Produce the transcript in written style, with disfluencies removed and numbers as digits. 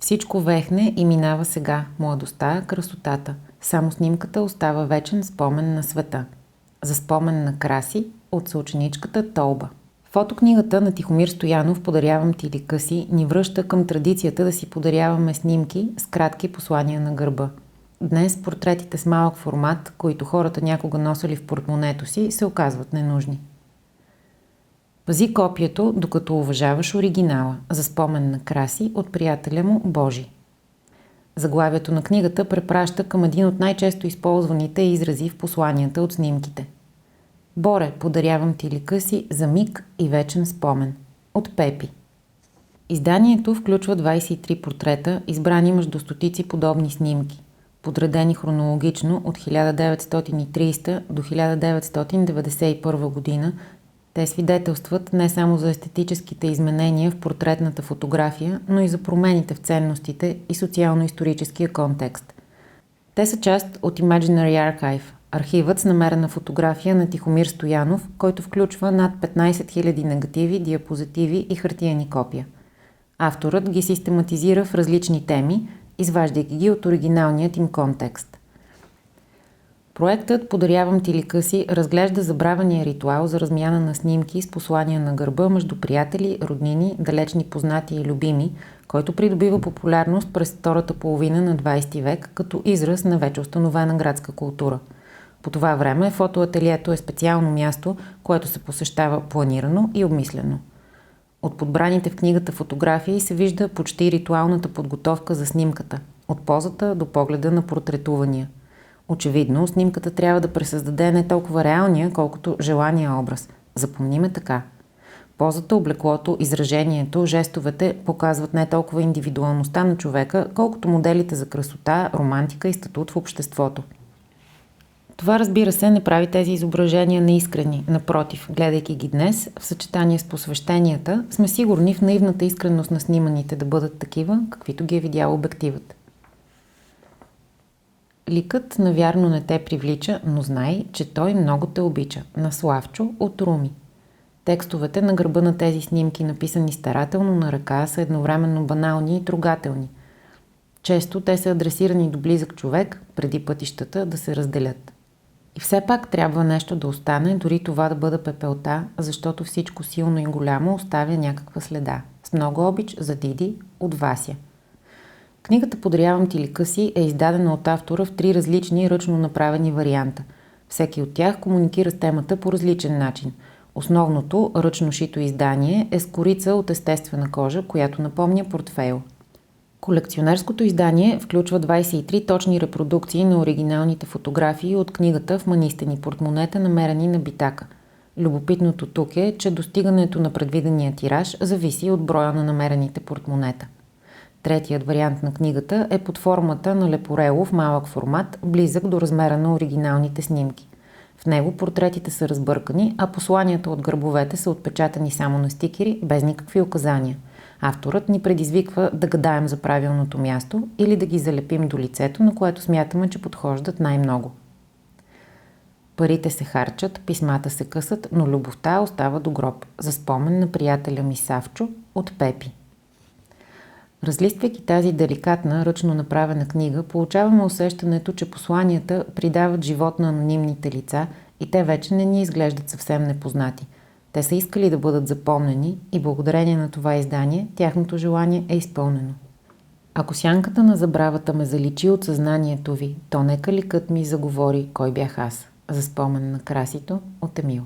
Всичко вехне и минава сега, младостта, красотата. Само снимката остава вечен спомен на света. За спомен на Краси от съученичката Толба. Фотокнигата на Тихомир Стоянов "Подарявам ти лика си" ни връща към традицията да си подаряваме снимки с кратки послания на гърба. Днес портретите с малък формат, които хората някога носили в портмонето си, се оказват ненужни. Пази копието, докато уважаваш оригинала. За спомен на Краси от приятеля му Божи. Заглавието на книгата препраща към един от най-често използваните изрази в посланията от снимките. Боре, подарявам ти лика си за миг и вечен спомен. От Пепи. Изданието включва 23 портрета, избрани между стотици подобни снимки, подредени хронологично от 1930 до 1991 година. Те свидетелстват не само за естетическите изменения в портретната фотография, но и за промените в ценностите и социално-историческия контекст. Те са част от Imaginary Archive, архивът с намерена фотография на Тихомир Стоянов, който включва над 15 000 негативи, диапозитиви и хартиени копия. Авторът ги систематизира в различни теми, изваждайки ги от оригиналният им контекст. Проектът "Подарявам ти лика си" разглежда забравения ритуал за размяна на снимки с послания на гърба между приятели, роднини, далечни познати и любими, който придобива популярност през втората половина на 20 век като израз на вече установена градска култура. По това време фотоателието е специално място, което се посещава планирано и обмислено. От подбраните в книгата фотографии се вижда почти ритуалната подготовка за снимката, от позата до погледа на портретувания. Очевидно, снимката трябва да пресъздаде не толкова реалния, колкото желания образ. Запомни ме така. Позата, облеклото, изражението, жестовете показват не толкова индивидуалността на човека, колкото моделите за красота, романтика и статут в обществото. Това, разбира се, не прави тези изображения неискрени. Напротив, гледайки ги днес, в съчетание с посвещенията, сме сигурни в наивната искреност на сниманите да бъдат такива, каквито ги е видял обективът. Ликът навярно не те привлича, но знай, че той много те обича. На Славчо от Руми. Текстовете на гърба на тези снимки, написани старателно на ръка, са едновременно банални и трогателни. Често те са адресирани до близък човек, преди пътищата да се разделят. И все пак трябва нещо да остане, дори това да бъде пепелта, защото всичко силно и голямо оставя някаква следа. С много обич за Диди от Вася. Книгата "Подарявам ти лика си" е издадена от автора в 3 различни ръчно направени варианта. Всеки от тях комуникира с темата по различен начин. Основното, ръчно шито издание, е с корица от естествена кожа, която напомня портфейл. Колекционерското издание включва 23 точни репродукции на оригиналните фотографии от книгата в манистени портмонета, намерени на битака. Любопитното тук е, че достигането на предвидения тираж зависи от броя на намерените портмонета. Третият вариант на книгата е под формата на лепорело в малък формат, близък до размера на оригиналните снимки. В него портретите са разбъркани, а посланията от гърбовете са отпечатани само на стикери, без никакви указания. Авторът ни предизвиква да гадаем за правилното място или да ги залепим до лицето, на което смятаме, че подхождат най-много. Парите се харчат, писмата се късат, но любовта остава до гроб. За спомен на приятеля ми Савчо от Пепи. Разлиствайки тази деликатна, ръчно направена книга, получаваме усещането, че посланията придават живот на анонимните лица и те вече не ни изглеждат съвсем непознати. Те са искали да бъдат запомнени и благодарение на това издание тяхното желание е изпълнено. Ако сянката на забравата ме заличи от съзнанието ви, то нека ликът ми заговори кой бях аз. За спомен на Красито от Емил.